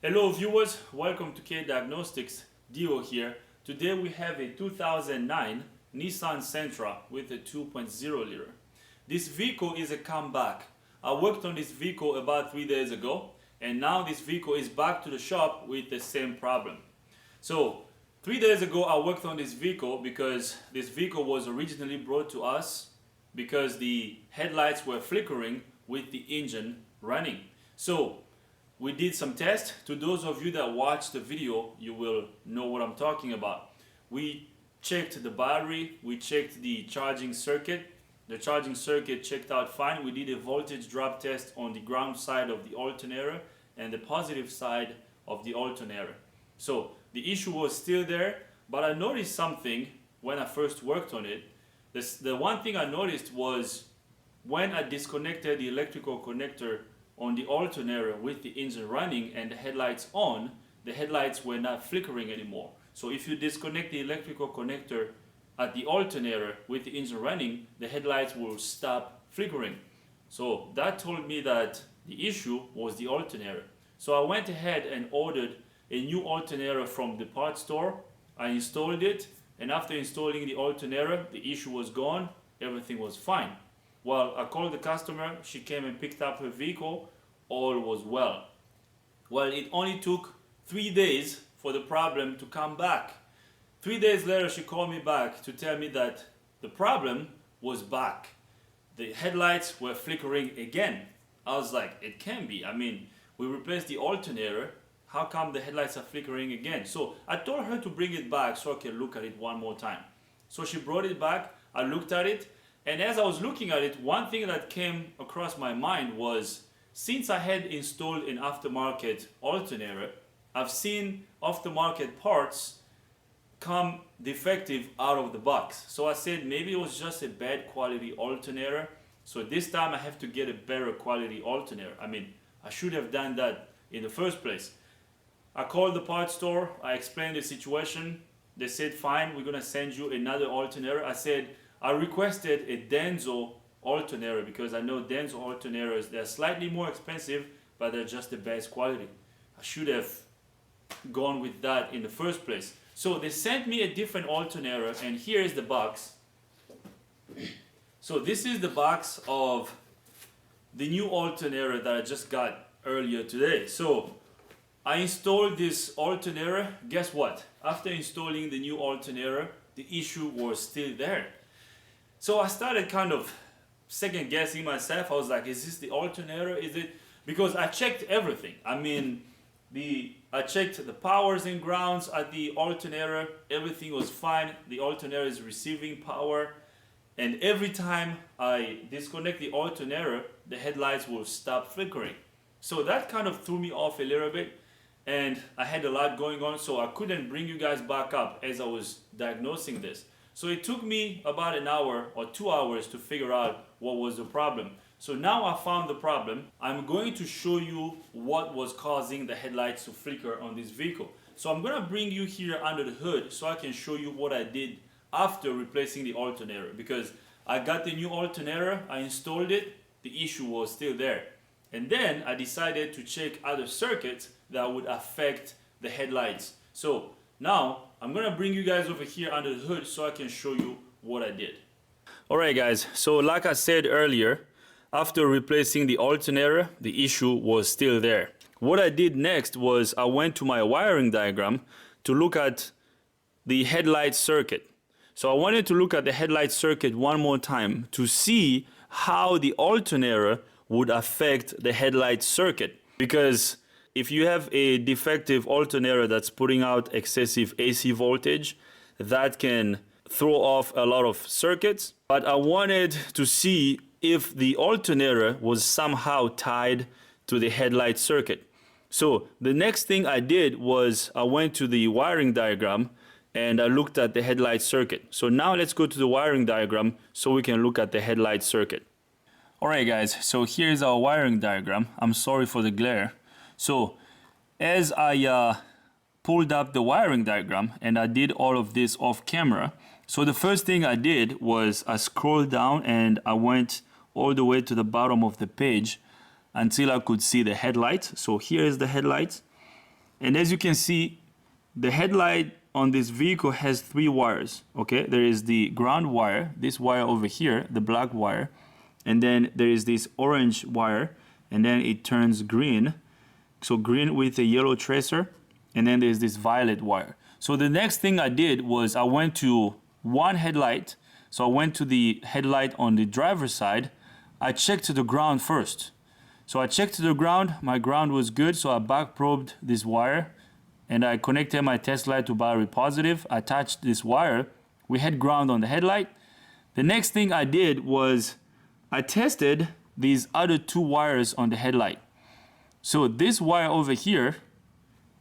Hello viewers, welcome to K Diagnostics. Dio here. Today we have a 2009 Nissan Sentra with a 2.0 liter. This vehicle is a comeback. I worked on this vehicle about 3 days ago and now this vehicle is back to the shop with the same problem. So 3 days ago I worked on this vehicle because this vehicle was originally brought to us because the headlights were flickering with the engine running. So we did some tests. To those of you that watched the video, you will know what I'm talking about. We checked the battery, we checked the charging circuit. The charging circuit checked out fine. We did a voltage drop test on the ground side of the alternator and the positive side of the alternator. So the issue was still there, but I noticed something when I first worked on it. The one thing I noticed was when I disconnected the electrical connector on the alternator with the engine running and the headlights on, the headlights were not flickering anymore. So if you disconnect the electrical connector at the alternator with the engine running, the headlights will stop flickering. So that told me that the issue was the alternator. So I went ahead and ordered a new alternator from the parts store. I installed it, and after installing the alternator, the issue was gone, everything was fine. Well, I called the customer, she came and picked up her vehicle, all was well. Well, it only took 3 days for the problem to come back. 3 days later, she called me back to tell me that the problem was back. The headlights were flickering again. I was like, it can't be. I mean, we replaced the alternator. How come the headlights are flickering again? So I told her to bring it back so I can look at it one more time. So she brought it back, I looked at it, and as I was looking at it, one thing that came across my mind was, since I had installed an aftermarket alternator, I've seen aftermarket parts come defective out of the box. So I said maybe it was just a bad quality alternator. So this time I have to get a better quality alternator. I mean, I should have done that in the first place. I called the parts store, I explained the situation. They said, fine, we're gonna send you another alternator. I said, I requested a Denso alternator because I know Denso alternators, they're slightly more expensive, but they're just the best quality. I should have gone with that in the first place. So they sent me a different alternator, and here is the box. So this is the box of the new alternator that I just got earlier today. So I installed this alternator. Guess what? After installing the new alternator, the issue was still there. So I started kind of second guessing myself. I was like, is this the alternator? Is it? Because I checked everything. I mean, I checked the powers and grounds at the alternator. Everything was fine. The alternator is receiving power. And every time I disconnect the alternator, the headlights will stop flickering. So that kind of threw me off a little bit. And I had a lot going on, so I couldn't bring you guys back up as I was diagnosing this. So it took me about an hour or 2 hours to figure out what was the problem. So now I found the problem. I'm going to show you what was causing the headlights to flicker on this vehicle. So I'm gonna bring you here under the hood so I can show you what I did after replacing the alternator, because I got the new alternator, I installed it, the issue was still there. And then I decided to check other circuits that would affect the headlights. So now I'm gonna bring you guys over here under the hood so I can show you what I did. Alright guys, so like I said earlier, after replacing the alternator, the issue was still there. What I did next was I went to my wiring diagram to look at the headlight circuit. So I wanted to look at the headlight circuit one more time to see how the alternator would affect the headlight circuit. Because if you have a defective alternator that's putting out excessive AC voltage, that can throw off a lot of circuits. But I wanted to see if the alternator was somehow tied to the headlight circuit. So the next thing I did was I went to the wiring diagram and I looked at the headlight circuit. So now let's go to the wiring diagram so we can look at the headlight circuit. Alright guys, so here's our wiring diagram. I'm sorry for the glare. So as I pulled up the wiring diagram and I did all of this off camera, so the first thing I did was I scrolled down and I went all the way to the bottom of the page until I could see the headlights. So here is the headlights. And as you can see, the headlight on this vehicle has 3 wires, okay? There is the ground wire, this wire over here, the black wire, and then there is this orange wire, and then it turns green. So green with a yellow tracer, and then there's this violet wire. So the next thing I did was I went to one headlight. So I went to the headlight on the driver's side. I checked the ground first. So I checked the ground, my ground was good, so I back probed this wire and I connected my test light to battery positive. I attached this wire. We had ground on the headlight. The next thing I did was I tested these other 2 wires on the headlight. So this wire over here,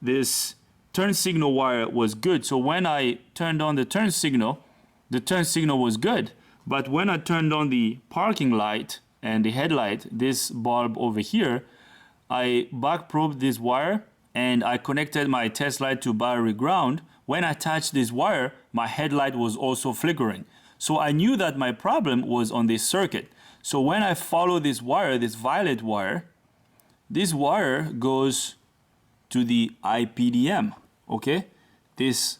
this turn signal wire was good. So when I turned on the turn signal was good. But when I turned on the parking light and the headlight, this bulb over here, I back probed this wire and I connected my test light to battery ground. When I touched this wire, my headlight was also flickering. So I knew that my problem was on this circuit. So when I follow this wire, this violet wire, this wire goes to the IPDM, okay? This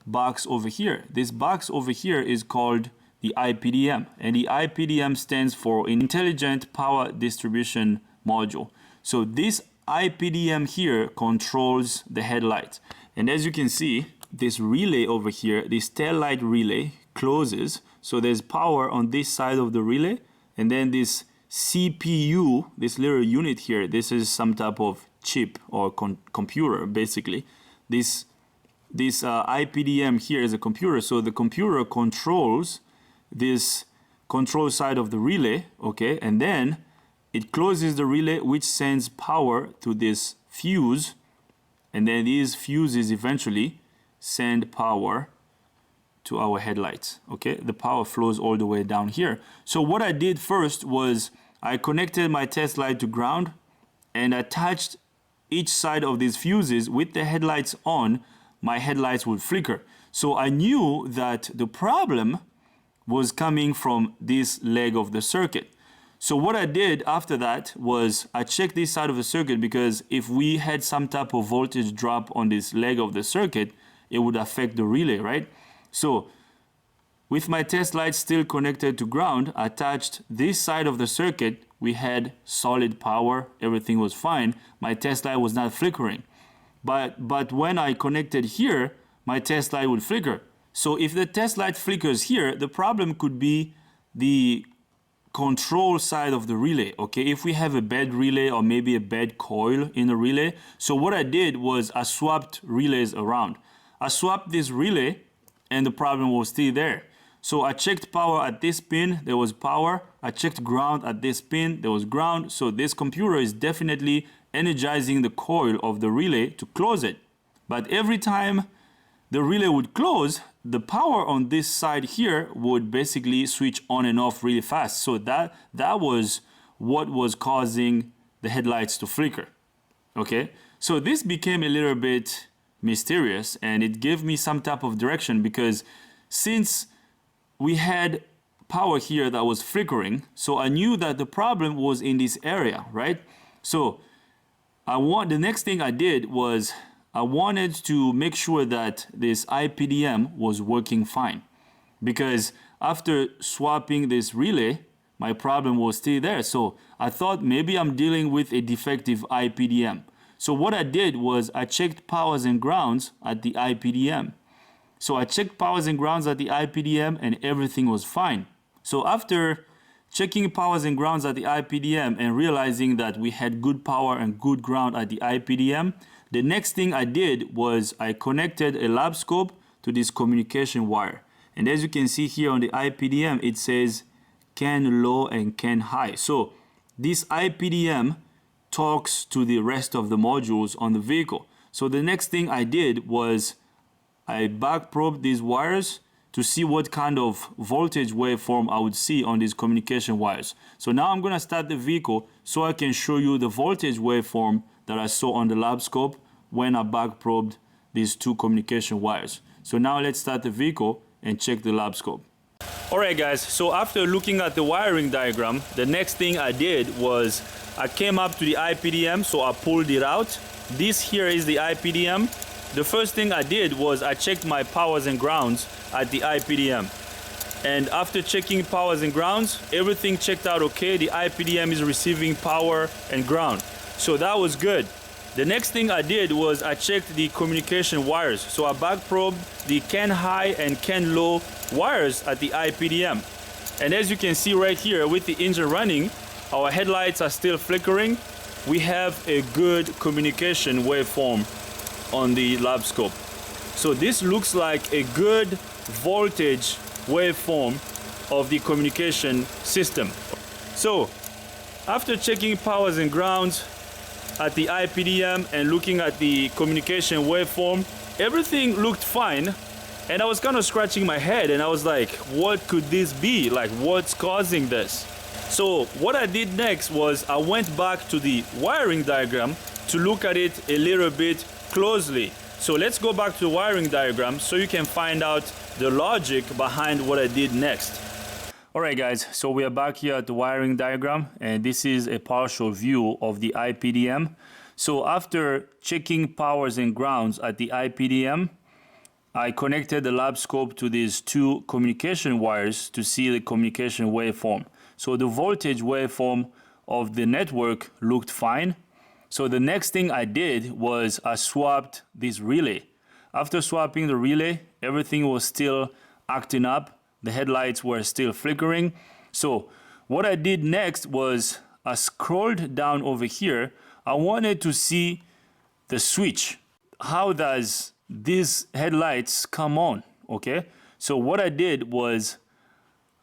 box over here. This box over here is called the IPDM, and the IPDM stands for Intelligent Power Distribution Module. So this IPDM here controls the headlight. And as you can see, this relay over here, this tail light relay closes. So there's power on this side of the relay, and then this CPU, this little unit here, this is some type of chip or computer basically. This IPDM here is a computer, so the computer controls this control side of the relay, okay, and then it closes the relay, which sends power to this fuse, and then these fuses eventually send power to our headlights, okay? The power flows all the way down here. So what I did first was I connected my test light to ground and attached each side of these fuses. With the headlights on, my headlights would flicker. So I knew that the problem was coming from this leg of the circuit. So what I did after that was I checked this side of the circuit, because if we had some type of voltage drop on this leg of the circuit, it would affect the relay, right? So with my test light still connected to ground, I attached this side of the circuit. We had solid power, everything was fine. My test light was not flickering. But when I connected here, my test light would flicker. So if the test light flickers here, the problem could be the control side of the relay, okay? If we have a bad relay or maybe a bad coil in the relay. So what I did was I swapped relays around. I swapped this relay and the problem was still there. So I checked power at this pin, there was power. I checked ground at this pin, there was ground. So this computer is definitely energizing the coil of the relay to close it. But every time the relay would close, the power on this side here would basically switch on and off really fast. So that was what was causing the headlights to flicker, okay? So this became a little bit mysterious, and it gave me some type of direction, because since we had power here that was flickering, so I knew that the problem was in this area, right? So the next thing I did was I wanted to make sure that this IPDM was working fine, because after swapping this relay, my problem was still there. So I thought maybe I'm dealing with a defective IPDM. So what I did was I checked powers and grounds at the IPDM. So I checked powers and grounds at the IPDM and everything was fine. So after checking powers and grounds at the IPDM and realizing that we had good power and good ground at the IPDM, the next thing I did was I connected a lab scope to this communication wire. And as you can see here on the IPDM, it says CAN low and CAN high. So this IPDM talks to the rest of the modules on the vehicle. So the next thing I did was I back probed these wires to see what kind of voltage waveform I would see on these communication wires. So now I'm gonna start the vehicle so I can show you the voltage waveform that I saw on the lab scope when I back probed these 2 communication wires. So now let's start the vehicle and check the lab scope. Alright guys, so after looking at the wiring diagram, the next thing I did was I came up to the IPDM, so I pulled it out this here is the IPDM. The first thing I did was I checked my powers and grounds at the IPDM. And after checking powers and grounds, everything checked out okay. The IPDM is receiving power and ground. So that was good. The next thing I did was I checked the communication wires. So I back probed the CAN high and CAN low wires at the IPDM. And as you can see right here, with the engine running, our headlights are still flickering. We have a good communication waveform on the lab scope. So this looks like a good voltage waveform of the communication system. So after checking powers and grounds at the IPDM and looking at the communication waveform, everything looked fine. And I was kind of scratching my head and I was like, what could this be? Like, what's causing this? So what I did next was I went back to the wiring diagram to look at it a little bit closely. So let's go back to the wiring diagram so you can find out the logic behind what I did next. Alright guys, so we are back here at the wiring diagram and this is a partial view of the IPDM. So after checking powers and grounds at the IPDM, I connected the lab scope to these two communication wires to see the communication waveform. So the voltage waveform of the network looked fine. So the next thing I did was I swapped this relay. After swapping the relay, everything was still acting up. The headlights were still flickering. So what I did next was I scrolled down over here. I wanted to see the switch. How does these headlights come on? Okay, so what I did was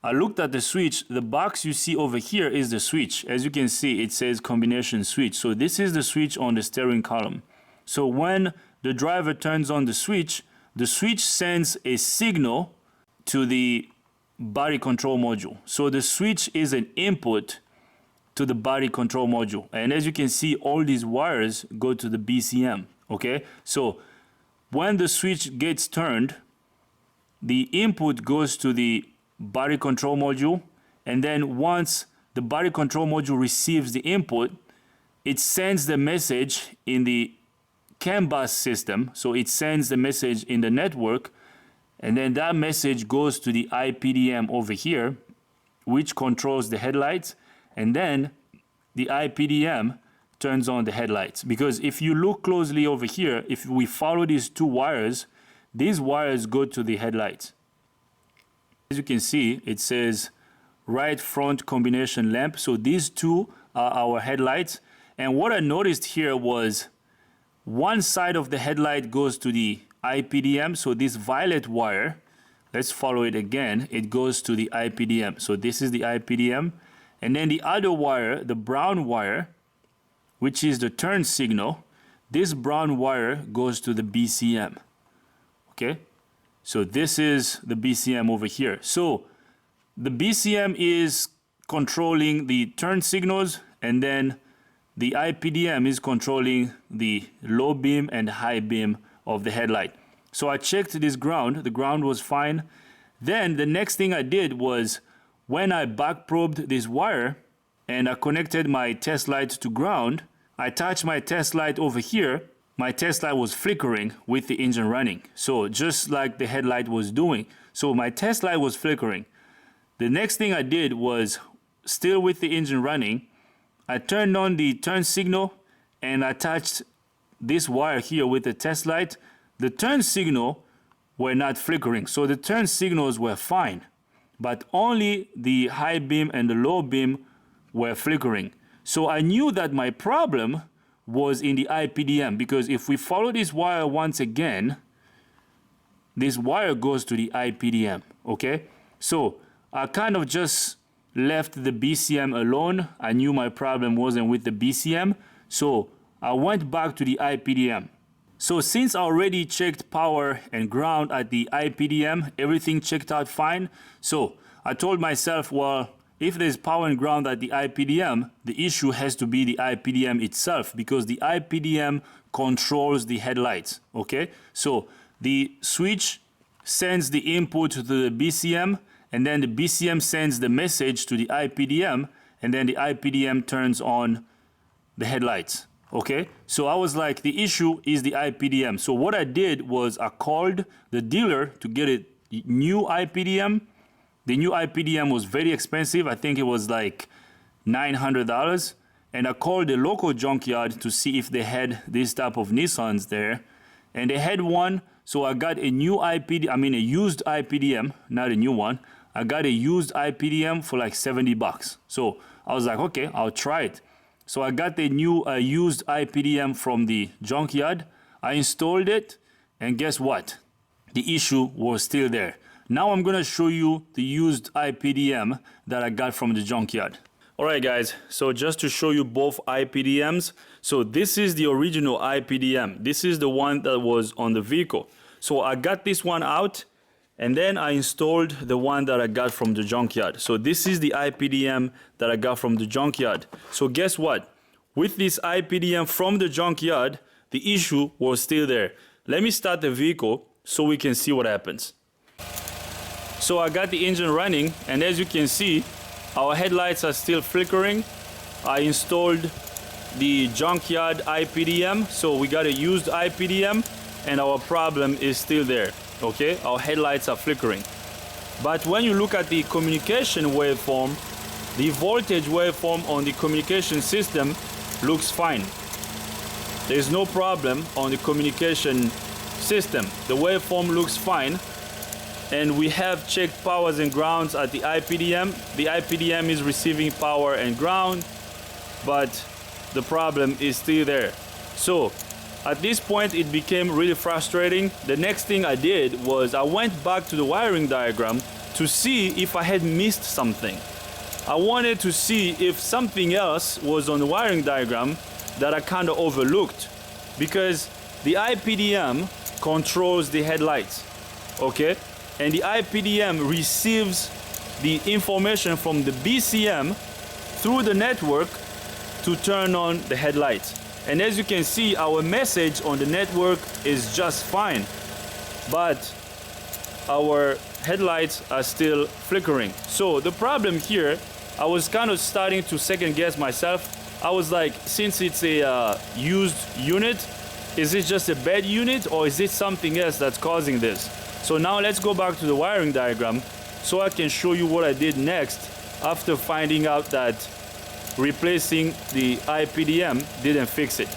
I looked at the switch. The box you see over here is the switch. As you can see, it says combination switch. So this is the switch on the steering column. So when the driver turns on the switch sends a signal to the body control module. So the switch is an input to the body control module. And as you can see, all these wires go to the BCM. Okay, so when the switch gets turned, the input goes to the body control module, and then once the body control module receives the input, it sends the message in the CAN bus system. So it sends the message in the network, and then that message goes to the IPDM over here, which controls the headlights, and then the IPDM turns on the headlights. Because if you look closely over here, if we follow these two wires, these wires go to the headlights. As you can see, it says right front combination lamp. So these two are our headlights. And what I noticed here was one side of the headlight goes to the IPDM. So this violet wire, let's follow it again, it goes to the IPDM. So this is the IPDM. And then the other wire, the brown wire, which is the turn signal, this brown wire goes to the BCM. Okay, so this is the BCM over here. So the BCM is controlling the turn signals, and then the IPDM is controlling the low beam and high beam of the headlight. So I checked this ground, the ground was fine. Then the next thing I did was when I back probed this wire and I connected my test light to ground, I touched my test light over here. My test light was flickering with the engine running. So just like the headlight was doing. So my test light was flickering. The next thing I did was, still with the engine running, I turned on the turn signal and I touched this wire here with the test light. The turn signal were not flickering. So the turn signals were fine, but only the high beam and the low beam were flickering. So I knew that my problem was in the IPDM, because if we follow this wire once again, this wire goes to the IPDM, okay? So I kind of just left the BCM alone. I knew my problem wasn't with the BCM, so I went back to the IPDM. So since I already checked power and ground at the IPDM, everything checked out fine. So I told myself, well, if there's power and ground at the IPDM, the issue has to be the IPDM itself, because the IPDM controls the headlights, okay? So the switch sends the input to the BCM, and then the BCM sends the message to the IPDM, and then the IPDM turns on the headlights, Okay, so I was like, the issue is the IPDM. So what I did was I called the dealer to get a new IPDM. The new IPDM was very expensive. I think it was like $900. And I called the local junkyard to see if they had this type of Nissans there. And they had one, so I got a new a used IPDM, not a new one. I got a used IPDM for like $70. So I was like, okay, I'll try it. So I got the new used IPDM from the junkyard. I installed it, and guess what? The issue was still there. Now I'm gonna show you the used IPDM that I got from the junkyard. All right, guys, so just to show you both IPDMs. So this is the original IPDM. This is the one that was on the vehicle. So I got this one out, and then I installed the one that I got from the junkyard. So this is the IPDM that I got from the junkyard. So guess what? With this IPDM from the junkyard, the issue was still there. Let me start the vehicle so we can see what happens. So I got the engine running, and as you can see, our headlights are still flickering. I installed the junkyard IPDM, so we got a used IPDM, and our problem is still there. Okay, our headlights are flickering. But when you look at the communication waveform, the voltage waveform on the communication system looks fine. There's no problem on the communication system. The waveform looks fine. And we have checked powers and grounds at the IPDM. The IPDM is receiving power and ground, but the problem is still there. So at this point, it became really frustrating. The next thing I did was I went back to the wiring diagram to see if I had missed something. I wanted to see if something else was on the wiring diagram that I kind of overlooked, because the IPDM controls the headlights, okay? And the IPDM receives the information from the BCM through the network to turn on the headlights. And as you can see, our message on the network is just fine, but our headlights are still flickering. So the problem here, I was kind of starting to second guess myself. I was like, since it's a used unit, is it just a bad unit, or is it something else that's causing this? So now let's go back to the wiring diagram so I can show you what I did next after finding out that replacing the IPDM didn't fix it.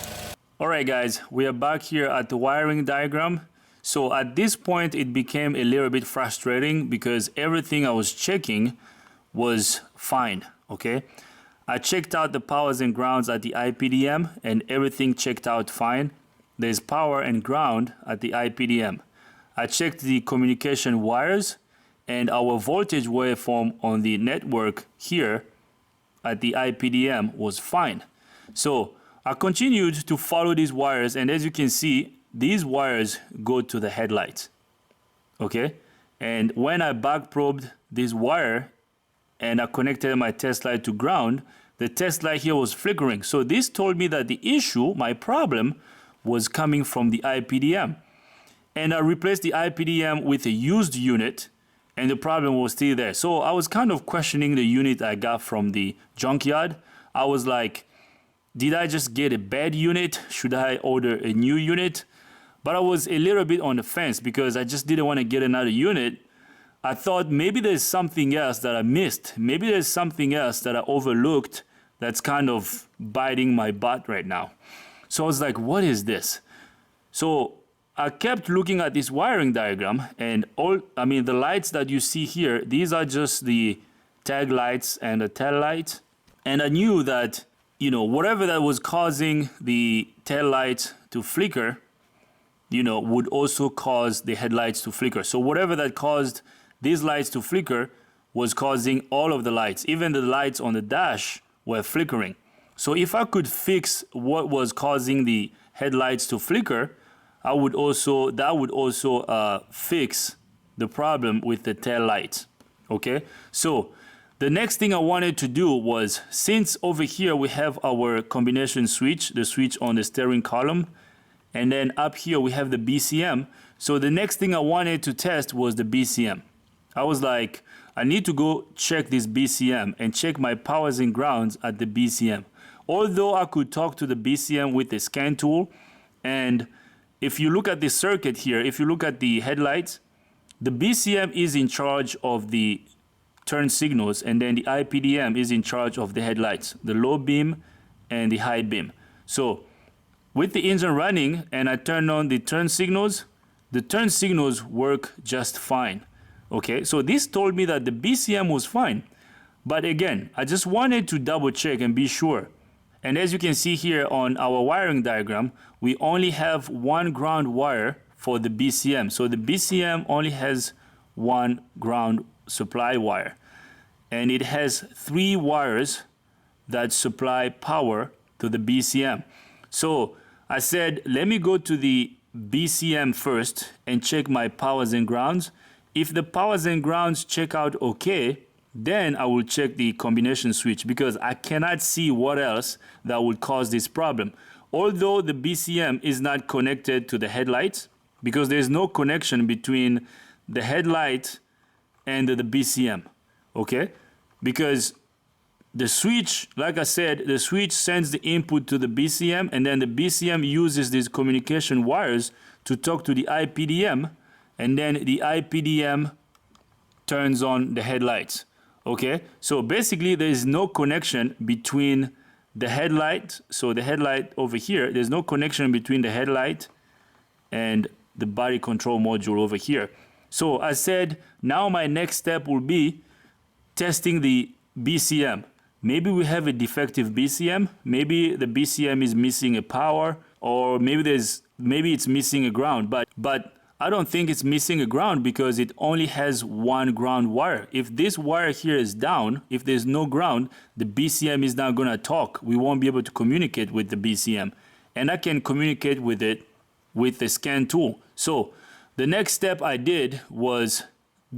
All right, guys, we are back here at the wiring diagram. So at this point, it became a little bit frustrating because everything I was checking was fine, okay? I checked out the powers and grounds at the IPDM, and everything checked out fine. There's power and ground at the IPDM. I checked the communication wires, and our voltage waveform on the network here at the IPDM was fine. So I continued to follow these wires, and as you can see, these wires go to the headlights, okay? And when I back probed this wire and I connected my test light to ground, the test light here was flickering. So this told me that the issue, my problem, was coming from the IPDM. And I replaced the IPDM with a used unit, and the problem was still there. So I was kind of questioning the unit I got from the junkyard. I was like, did I just get a bad unit? Should I order a new unit? But I was a little bit on the fence because I just didn't want to get another unit. I thought maybe there's something else that I missed. Maybe there's something else that I overlooked that's kind of biting my butt right now. So I was like, what is this? So I kept looking at this wiring diagram, and the lights that you see here, these are just the tag lights and the tail lights. And I knew that, whatever that was causing the tail lights to flicker, would also cause the headlights to flicker. So whatever that caused these lights to flicker was causing all of the lights. Even the lights on the dash were flickering. So if I could fix what was causing the headlights to flicker, that would also fix the problem with the tail lights, okay? So the next thing I wanted to do was, since over here we have our combination switch, the switch on the steering column, and then up here we have the BCM. So the next thing I wanted to test was the BCM. I was like, I need to go check this BCM and check my powers and grounds at the BCM. Although I could talk to the BCM with the scan tool, and if you look at the circuit here, if you look at the headlights, the BCM is in charge of the turn signals, and then the IPDM is in charge of the headlights, the low beam and the high beam. So with the engine running and I turn on the turn signals work just fine. Okay, so this told me that the BCM was fine. But again, I just wanted to double check and be sure. And as you can see here on our wiring diagram, we only have one ground wire for the BCM. So the BCM only has one ground supply wire. And it has 3 wires that supply power to the BCM. So I said, let me go to the BCM first and check my powers and grounds. If the powers and grounds check out okay, then I will check the combination switch, because I cannot see what else that would cause this problem. Although the BCM is not connected to the headlights, because there's no connection between the headlight and the BCM, okay? Because the switch, like I said, the switch sends the input to the BCM, and then the BCM uses these communication wires to talk to the IPDM, and then the IPDM turns on the headlights. Okay, so basically there is no connection between the headlight, so the headlight over here, there's no connection between the headlight and the body control module over here. So I said, now my next step will be testing the BCM. Maybe we have a defective BCM, maybe the BCM is missing a power, or maybe it's missing a ground, but I don't think it's missing a ground, because it only has one ground wire. If this wire here is down, if there's no ground, the BCM is not going to talk. We won't be able to communicate with the BCM. And I can communicate with it with the scan tool. So the next step I did was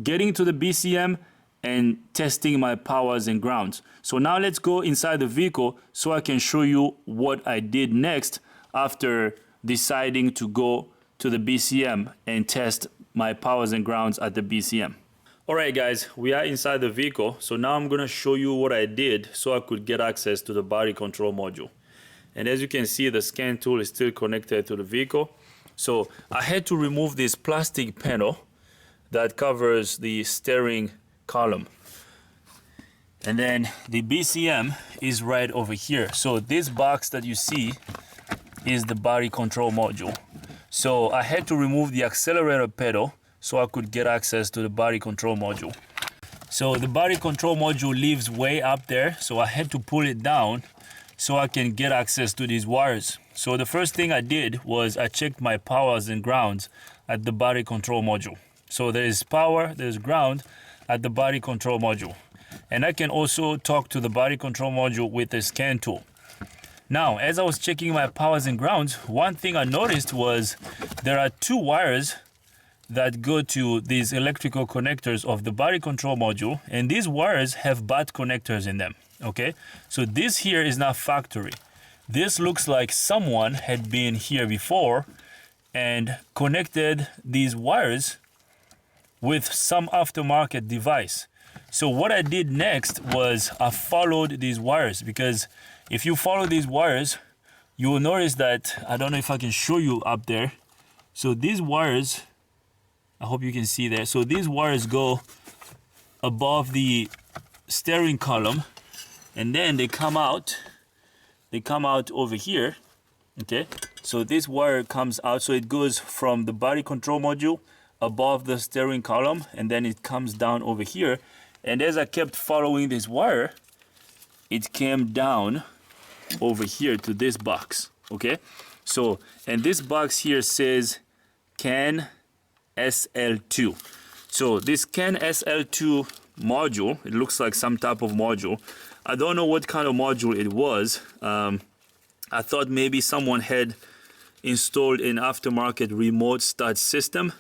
getting to the BCM and testing my powers and grounds. So now let's go inside the vehicle so I can show you what I did next after deciding to go to the BCM and test my powers and grounds at the BCM. Alright guys, we are inside the vehicle, so now I'm gonna show you what I did so I could get access to the body control module. And as you can see, the scan tool is still connected to the vehicle. So I had to remove this plastic panel that covers the steering column. And then the BCM is right over here. So this box that you see is the body control module. So I had to remove the accelerator pedal so I could get access to the body control module. So the body control module lives way up there, so I had to pull it down so I can get access to these wires. So the first thing I did was I checked my powers and grounds at the body control module. So there is power, there's ground at the body control module. And I can also talk to the body control module with the scan tool. Now, as I was checking my powers and grounds, one thing I noticed was there are 2 wires that go to these electrical connectors of the body control module, and these wires have butt connectors in them, okay? So this here is not factory. This looks like someone had been here before and connected these wires with some aftermarket device. So what I did next was I followed these wires, because if you follow these wires, you will notice that, I don't know if I can show you up there. So these wires, I hope you can see there. So these wires go above the steering column, and then they come out over here, okay? So this wire comes out, so it goes from the body control module above the steering column, and then it comes down over here. And as I kept following this wire, it came down over here to this box, okay? So, and this box here says CAN SL2. So this CAN SL2 module, it looks like some type of module. I don't know what kind of module it was. I thought maybe someone had installed an aftermarket remote start system.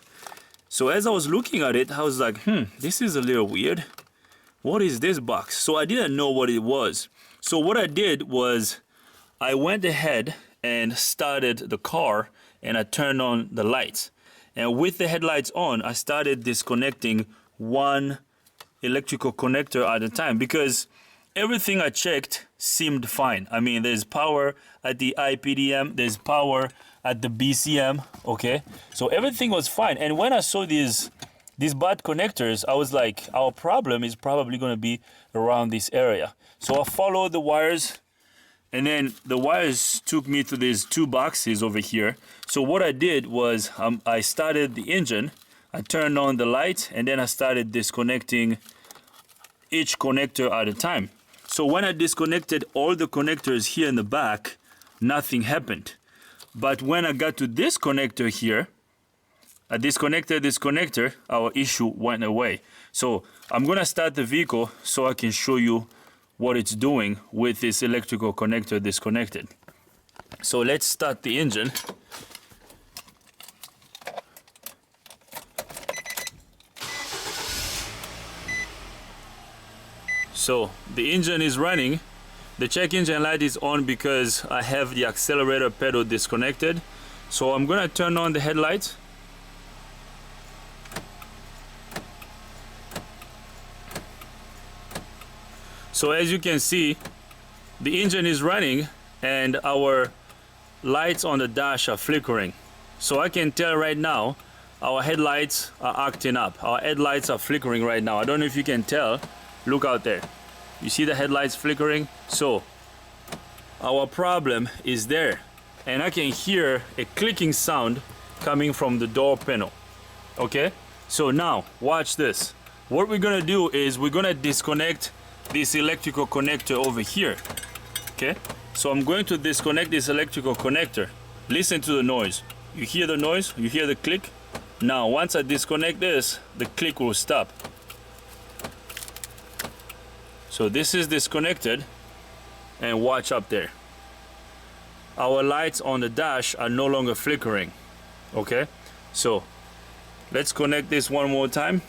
So as I was looking at it, I was like, this is a little weird. What is this box? So I didn't know what it was. So what I did was I went ahead and started the car, and I turned on the lights. And with the headlights on, I started disconnecting one electrical connector at a time, because everything I checked seemed fine. I mean, there's power at the IPDM, there's power at the BCM, okay? So everything was fine. And when I saw these bad connectors, I was like, our problem is probably gonna be around this area. So I followed the wires, and then the wires took me to these two boxes over here. So what I did was I started the engine, I turned on the light, and then I started disconnecting each connector at a time. So when I disconnected all the connectors here in the back, nothing happened. But when I got to this connector here, I disconnected this connector, our issue went away. So I'm gonna start the vehicle so I can show you what it's doing with this electrical connector disconnected. So let's start the engine. So the engine is running. The check engine light is on because I have the accelerator pedal disconnected. So I'm gonna turn on the headlights. So as you can see, the engine is running and our lights on the dash are flickering. So I can tell right now our headlights are acting up. Our headlights are flickering right now. I don't know if you can tell. Look out there. You see the headlights flickering? So our problem is there. And I can hear a clicking sound coming from the door panel. Okay? So now, watch this. What we're gonna do is we're gonna disconnect this electrical connector over here. Okay? So I'm going to disconnect this electrical connector. Listen to the noise. You hear the noise? You hear the click? Now, once I disconnect this, the click will stop. So this is disconnected, and watch up there. Our lights on the dash are no longer flickering. Okay? So let's connect this one more time.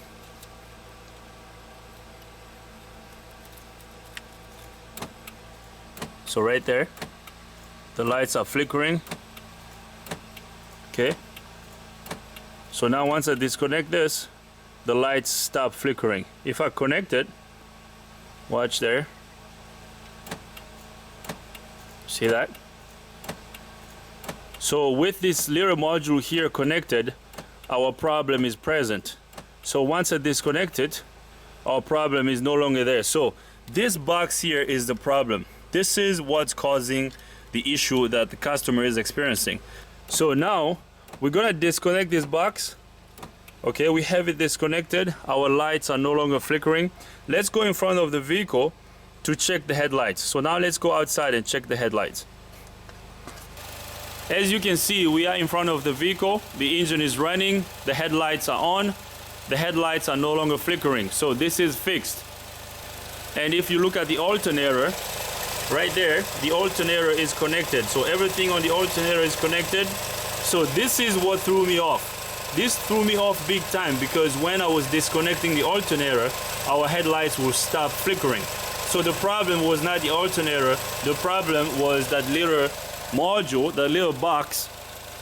So right there, the lights are flickering. Okay. So now once I disconnect this, the lights stop flickering. If I connect it, watch there. See that? So with this little module here connected, our problem is present. So once I disconnect it, our problem is no longer there. So this box here is the problem. This is what's causing the issue that the customer is experiencing. So now we're gonna disconnect this box. Okay, we have it disconnected. Our lights are no longer flickering. Let's go in front of the vehicle to check the headlights. So now let's go outside and check the headlights. As you can see, we are in front of the vehicle. The engine is running. The headlights are on. The headlights are no longer flickering. So this is fixed. And if you look at the alternator, right there, the alternator is connected. So everything on the alternator is connected. So this is what threw me off. This threw me off big time because when I was disconnecting the alternator, our headlights will stop flickering. So the problem was not the alternator. The problem was that little module, the little box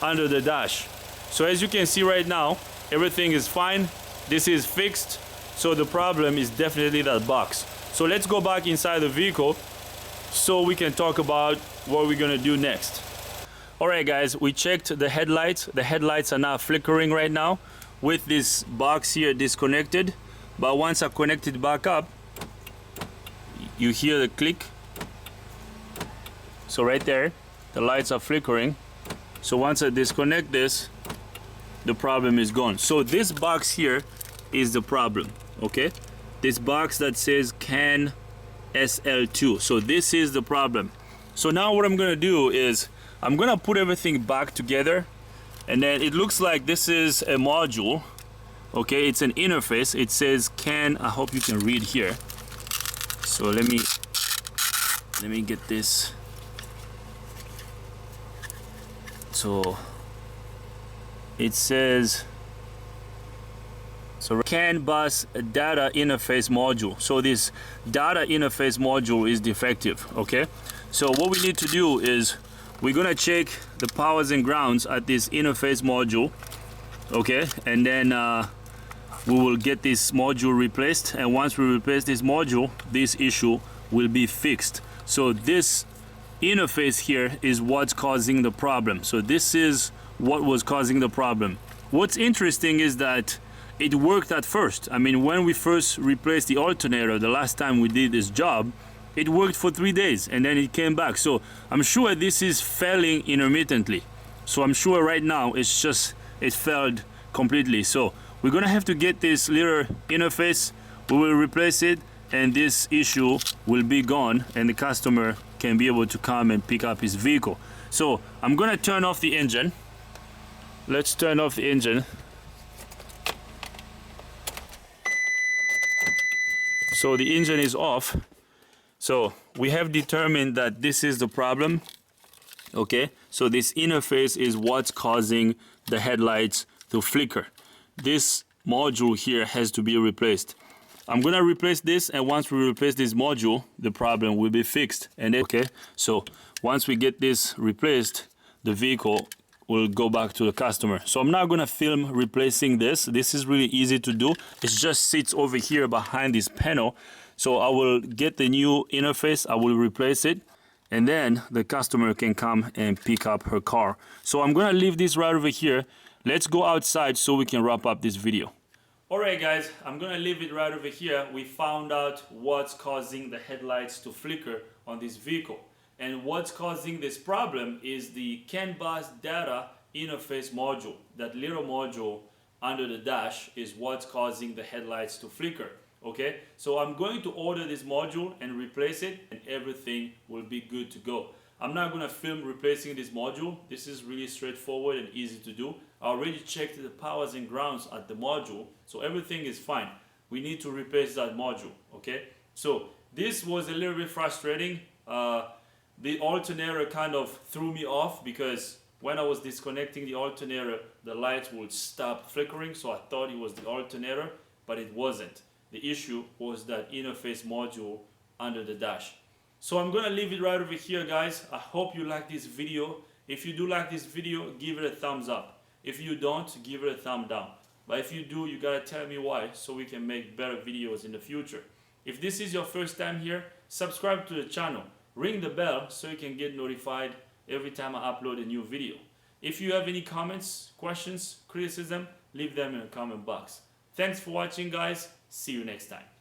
under the dash. So as you can see right now, everything is fine. This is fixed. So the problem is definitely that box. So let's go back inside the vehicle so we can talk about what we're gonna do next. All right, guys, we checked the headlights. The headlights are now flickering right now with this box here disconnected. But once I connect it back up, you hear the click. So right there, the lights are flickering. So once I disconnect this, the problem is gone. So this box here is the problem, okay? This box that says CAN SL2. So this is the problem. So now what I'm gonna do is I'm gonna put everything back together, and then it looks like this is a module. Okay, it's an interface. It says CAN. I hope you can read here. So let me get this. So it says CAN bus data interface module. So this data interface module is defective. Okay, so what we need to do is we're gonna check the powers and grounds at this interface module. Okay, and then we will get this module replaced, and once we replace this module, this issue will be fixed. So this interface here is what's causing the problem. So this is what was causing the problem. What's interesting is that it worked at first. I mean, when we first replaced the alternator the last time we did this job, it worked for 3 days and then it came back. So I'm sure this is failing intermittently. So I'm sure right now it's just, it failed completely. So we're gonna have to get this little interface, we will replace it, and this issue will be gone and the customer can be able to come and pick up his vehicle. So I'm gonna turn off the engine. Let's turn off the engine. So the engine is off. So we have determined that this is the problem. Okay, so this interface is what's causing the headlights to flicker. This module here has to be replaced. I'm gonna replace this, and once we replace this module, the problem will be fixed. And then, okay, so once we get this replaced, the vehicle will go back to the customer. So I'm not gonna film replacing this. This is really easy to do. It just sits over here behind this panel. So I will get the new interface, I will replace it, and then the customer can come and pick up her car. So I'm gonna leave this right over here. Let's go outside so we can wrap up this video. Alright guys, I'm gonna leave it right over here. We found out what's causing the headlights to flicker on this vehicle. And what's causing this problem is the CAN bus data interface module. That little module under the dash is what's causing the headlights to flicker. Okay, so I'm going to order this module and replace it, and everything will be good to go. I'm not going to film replacing this module. This is really straightforward and easy to do. I already checked the powers and grounds at the module, so everything is fine. We need to replace that module. Okay, so this was a little bit frustrating. The alternator kind of threw me off because when I was disconnecting the alternator, the lights would stop flickering, so I thought it was the alternator, but it wasn't. The issue was that interface module under the dash. So I'm gonna leave it right over here, guys. I hope you like this video. If you do like this video, give it a thumbs up. If you don't, give it a thumb down. But if you do, you gotta tell me why so we can make better videos in the future. If this is your first time here, subscribe to the channel. Ring the bell so you can get notified every time I upload a new video. If you have any comments, questions, criticism, leave them in the comment box. Thanks for watching, guys. See you next time.